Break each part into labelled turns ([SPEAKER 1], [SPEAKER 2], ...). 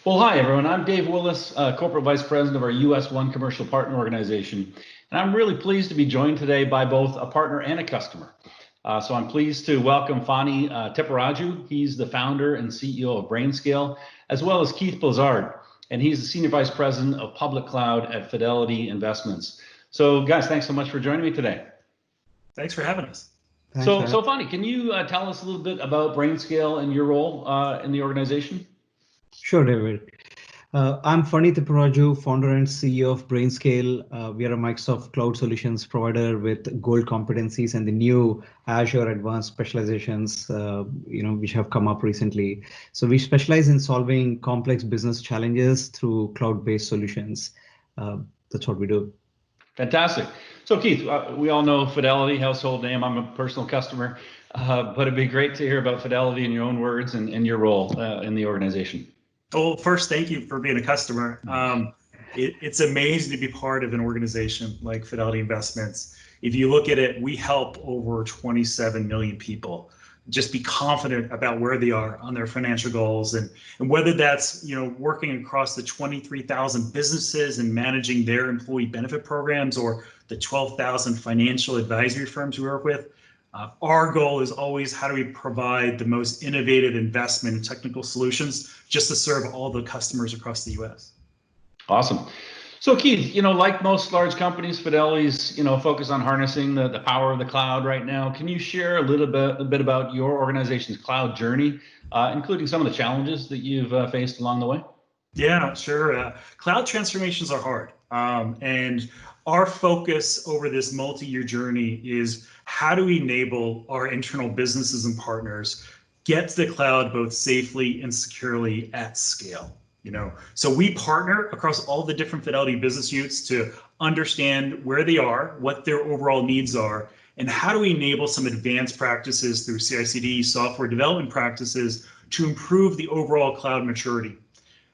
[SPEAKER 1] Well, hi, everyone. I'm Dave Willis, Corporate Vice President of our US One Commercial Partner Organization. And I'm really pleased to be joined today by both a partner and a customer. So I'm pleased to welcome Phani Tipparaju. He's the founder and CEO of Brainscale, as well as Keith Blizard. And he's the Senior Vice President of Public Cloud at Fidelity Investments. So guys, thanks so much for joining me today.
[SPEAKER 2] Thanks for having us.
[SPEAKER 1] So Phani, can you tell us a little bit about Brainscale and your role in the organization?
[SPEAKER 3] Sure, David. I'm Phani Tipparaju, founder and CEO of Brainscale. We are a Microsoft Cloud Solutions provider with gold competencies and the new Azure Advanced Specializations, which have come up recently. So we specialize in solving complex business challenges through cloud-based solutions. That's what we do.
[SPEAKER 1] Fantastic. So Keith, we all know Fidelity, household name. I'm a personal customer, but it'd be great to hear about Fidelity in your own words and your role in the organization.
[SPEAKER 2] Well, first, thank you for being a customer. It's amazing to be part of an organization like Fidelity Investments. If you look at it, we help over 27 million people just be confident about where they are on their financial goals, and whether that's working across the 23,000 businesses and managing their employee benefit programs, or the 12,000 financial advisory firms we work with. Our goal is always, how do we provide the most innovative investment and technical solutions just to serve all the customers across the US.
[SPEAKER 1] Awesome. So Keith, like most large companies, Fidelity's focus on harnessing the power of the cloud right now. Can you share a bit about your organization's cloud journey, including some of the challenges that you've faced along the way?
[SPEAKER 2] Yeah, sure. Cloud transformations are hard, and our focus over this multi-year journey is, how do we enable our internal businesses and partners get to the cloud both safely and securely at scale? So we partner across all the different Fidelity business units to understand where they are, what their overall needs are, and how do we enable some advanced practices through CI/CD software development practices to improve the overall cloud maturity.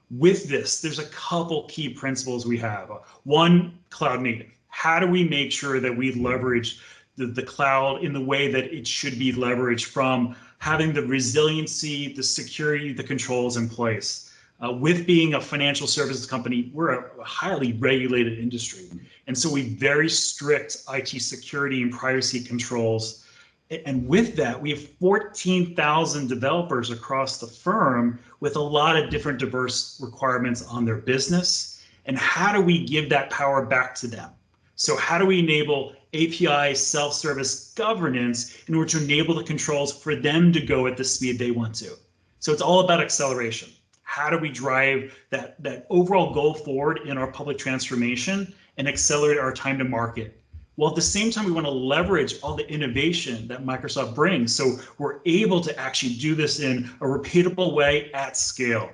[SPEAKER 2] With this, there's a couple key principles we have. One, cloud native. How do we make sure that we leverage the cloud in the way that it should be leveraged, from having the resiliency, the security, the controls in place? With being a financial services company, we're a highly regulated industry. And so we have very strict IT security and privacy controls. And with that, we have 14,000 developers across the firm with a lot of different diverse requirements on their business. And how do we give that power back to them? So how do we enable API self-service governance in order to enable the controls for them to go at the speed they want to? So it's all about acceleration. How do we drive that overall goal forward in our public transformation and accelerate our time to market? Well, at the same time, we want to leverage all the innovation that Microsoft brings, so we're able to actually do this in a repeatable way at scale.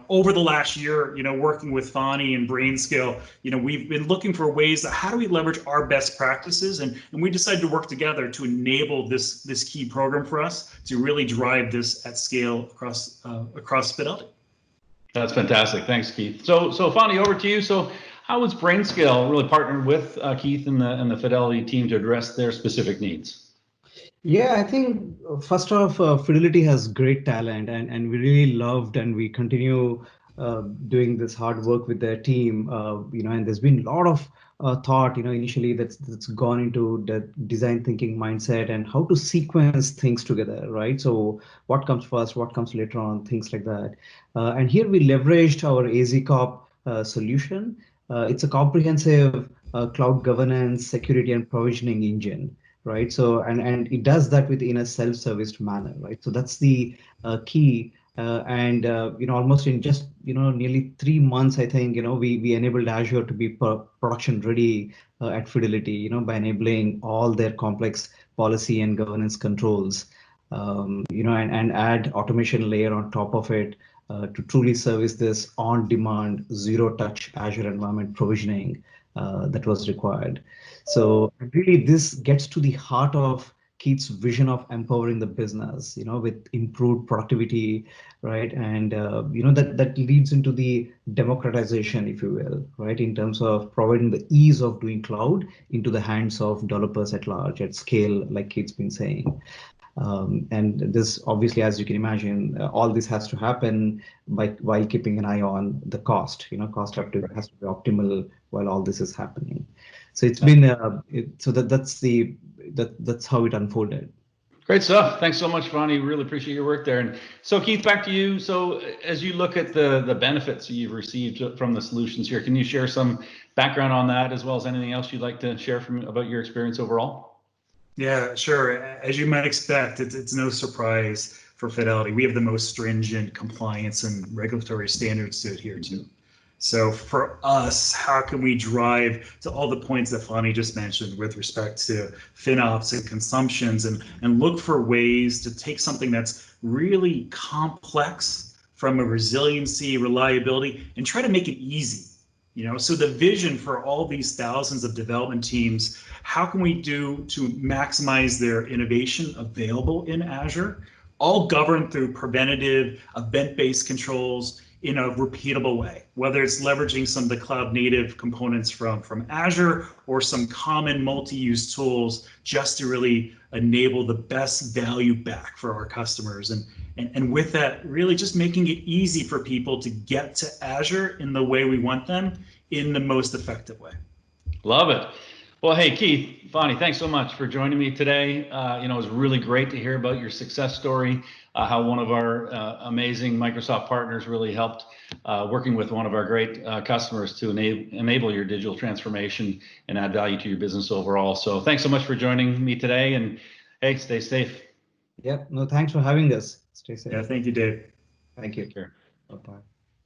[SPEAKER 2] Over the last year, working with Phani and Brainscale, we've been looking for ways that, how do we leverage our best practices, and we decided to work together to enable this key program for us to really drive this at scale across Fidelity.
[SPEAKER 1] That's fantastic. Thanks, Keith. So Phani, over to you. So how has Brainscale really partnered with Keith and the Fidelity team to address their specific needs?
[SPEAKER 3] Yeah, I think first off, Fidelity has great talent, and we really loved, and we continue doing this hard work with their team. And there's been a lot of thought, initially that's gone into the design thinking mindset and how to sequence things together, right? So what comes first, what comes later on, things like that. And here we leveraged our AZCOP solution. It's a comprehensive cloud governance, security, and provisioning engine. Right. So and it does that within a self-serviced manner. Right. So that's the key. Almost in just nearly 3 months, I think we enabled Azure to be production ready at Fidelity. By enabling all their complex policy and governance controls. And add automation layer on top of it to truly service this on-demand, zero-touch Azure environment provisioning that was required. So really, this gets to the heart of Keith's vision of empowering the business, with improved productivity, right? And that leads into the democratization, if you will, right, in terms of providing the ease of doing cloud into the hands of developers at large at scale, like Keith's been saying. And this obviously, as you can imagine, all this has to happen while keeping an eye on the cost. Cost has to be optimal while all this is happening. So it's been that's how it unfolded.
[SPEAKER 1] Great stuff. Thanks so much, Phani. Really appreciate your work there. And so, Keith, back to you. So, as you look at the benefits you've received from the solutions here, can you share some background on that, as well as anything else you'd like to share about your experience overall?
[SPEAKER 2] Yeah, sure. As you might expect, it's no surprise for Fidelity. We have the most stringent compliance and regulatory standards to adhere to. So for us, how can we drive to all the points that Phani just mentioned with respect to FinOps and consumptions, and look for ways to take something that's really complex from a resiliency, reliability, and try to make it easy. So the vision for all these thousands of development teams, how can we do to maximize their innovation available in Azure, all governed through preventative, event-based controls in a repeatable way, whether it's leveraging some of the cloud native components from Azure or some common multi-use tools just to really enable the best value back for our customers. And with that, really just making it easy for people to get to Azure in the way we want them, in the most effective way.
[SPEAKER 1] Love it. Well, hey, Keith, Phani, thanks so much for joining me today. It was really great to hear about your success story, how one of our amazing Microsoft partners really helped working with one of our great customers to enable your digital transformation and add value to your business overall. So thanks so much for joining me today, and hey, stay safe.
[SPEAKER 3] Yep. No, thanks for having us. Stay safe.
[SPEAKER 2] Yeah, thank you, Dave.
[SPEAKER 3] Thank you.
[SPEAKER 1] Take care.
[SPEAKER 3] Bye-bye.